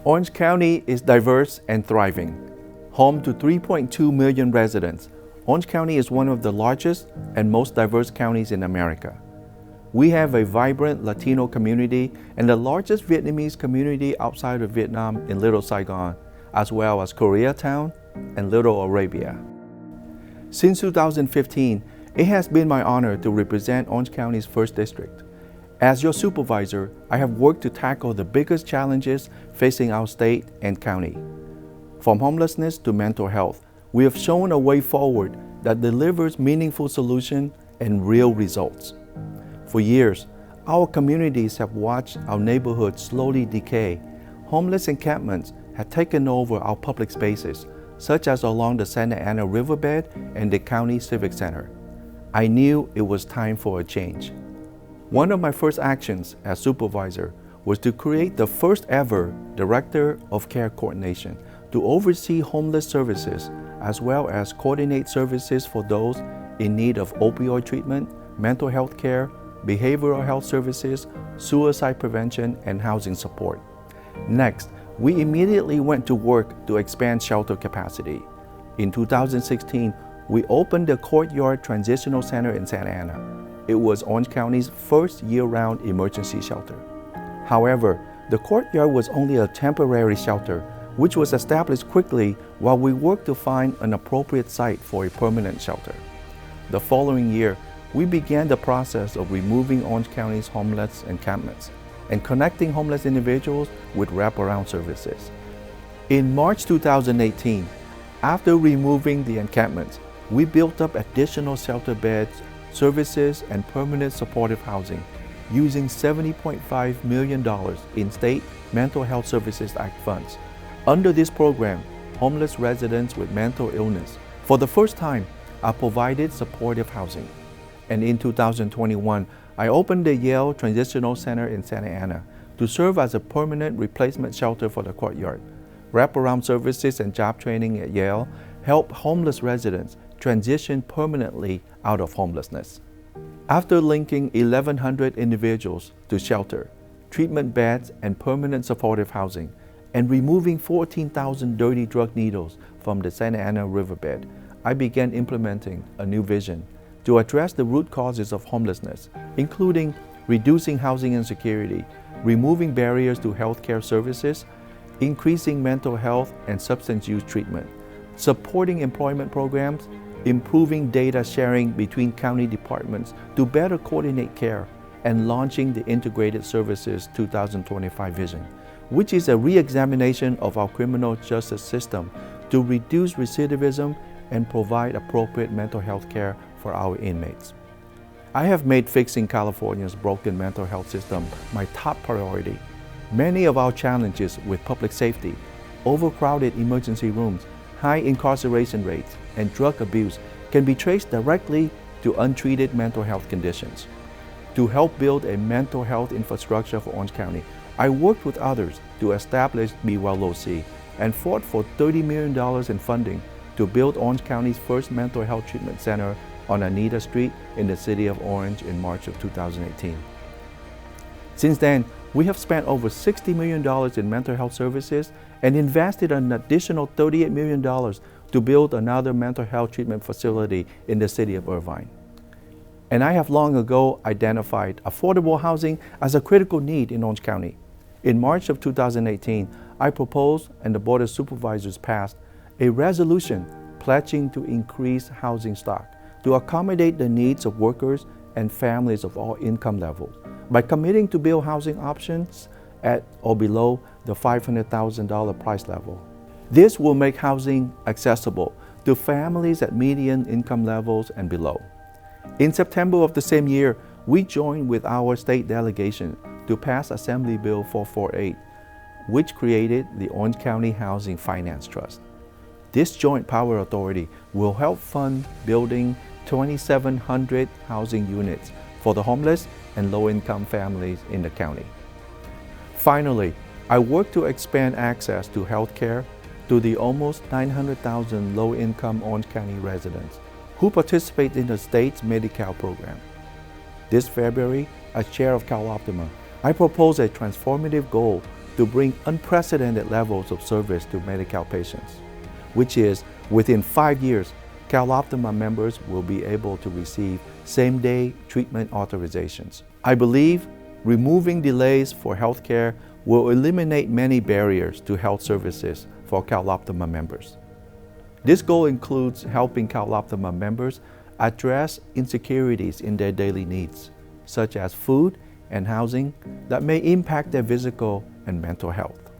Orange County is diverse and thriving. Home to 3.2 million residents, Orange County is one of the largest and most diverse counties in America. We have a vibrant Latino community and the largest Vietnamese community outside of Vietnam in Little Saigon, as well as Koreatown and Little Arabia. Since 2015, it has been my honor to represent Orange County's 1st District. As your supervisor, I have worked to tackle the biggest challenges facing our state and county. From homelessness to mental health, we have shown a way forward that delivers meaningful solutions and real results. For years, our communities have watched our neighborhoods slowly decay. Homeless encampments have taken over our public spaces, such as along the Santa Ana riverbed and the County Civic Center. I knew it was time for a change. One of my first actions as supervisor was to create the first ever Director of Care Coordination to oversee homeless services as well as coordinate services for those in need of opioid treatment, mental health care, behavioral health services, suicide prevention, and housing support. Next, we immediately went to work to expand shelter capacity. In 2016, we opened the Courtyard Transitional Center in Santa Ana. It was Orange County's first year-round emergency shelter. However, the Courtyard was only a temporary shelter, which was established quickly while we worked to find an appropriate site for a permanent shelter. The following year, we began the process of removing Orange County's homeless encampments and connecting homeless individuals with wraparound services. In March 2018, after removing the encampments, we built up additional shelter beds, services, and permanent supportive housing using $70.5 million in State Mental Health Services Act funds. Under this program, homeless residents with mental illness, for the first time, are provided supportive housing. And in 2021, I opened the Yale Transitional Center in Santa Ana to serve as a permanent replacement shelter for the Courtyard. Wraparound services and job training at Yale help homeless residents transition permanently out of homelessness. After linking 1,100 individuals to shelter, treatment beds, and permanent supportive housing, and removing 14,000 dirty drug needles from the Santa Ana riverbed, I began implementing a new vision to address the root causes of homelessness, including reducing housing insecurity, removing barriers to healthcare services, increasing mental health and substance use treatment, supporting employment programs, improving data sharing between county departments to better coordinate care, and launching the Integrated Services 2025 vision, which is a re-examination of our criminal justice system to reduce recidivism and provide appropriate mental health care for our inmates. I have made fixing California's broken mental health system my top priority. Many of our challenges with public safety, overcrowded emergency rooms, high incarceration rates, and drug abuse can be traced directly to untreated mental health conditions. To help build a mental health infrastructure for Orange County, I worked with others to establish BYLOC and fought for $30 million in funding to build Orange County's first mental health treatment center on Anita Street in the city of Orange in March of 2018. Since then, we have spent over $60 million in mental health services and invested an additional $38 million to build another mental health treatment facility in the city of Irvine. And I have long ago identified affordable housing as a critical need in Orange County. In March of 2018, I proposed and the Board of Supervisors passed a resolution pledging to increase housing stock to accommodate the needs of workers and families of all income levels by committing to build housing options at or below the $500,000 price level. This will make housing accessible to families at median income levels and below. In September of the same year, we joined with our state delegation to pass Assembly Bill 448, which created the Orange County Housing Finance Trust. This joint power authority will help fund building 2,700 housing units for the homeless and low-income families in the county. Finally, I work to expand access to health care to the almost 900,000 low-income Orange County residents who participate in the state's Medi-Cal program. This February, as chair of CalOptima, I propose a transformative goal to bring unprecedented levels of service to Medi-Cal patients, which is within 5 years, CalOptima members will be able to receive same-day treatment authorizations. I believe removing delays for healthcare will eliminate many barriers to health services for CalOptima members. This goal includes helping CalOptima members address insecurities in their daily needs, such as food and housing, that may impact their physical and mental health.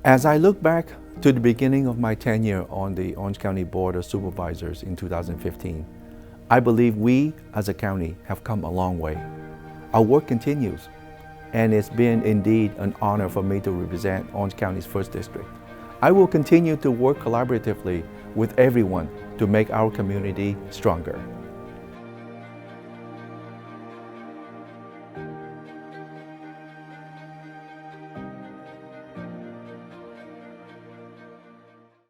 As I look back to the beginning of my tenure on the Orange County Board of Supervisors in 2015, I believe we as a county have come a long way. Our work continues, and it's been indeed an honor for me to represent Orange County's 1st District. I will continue to work collaboratively with everyone to make our community stronger.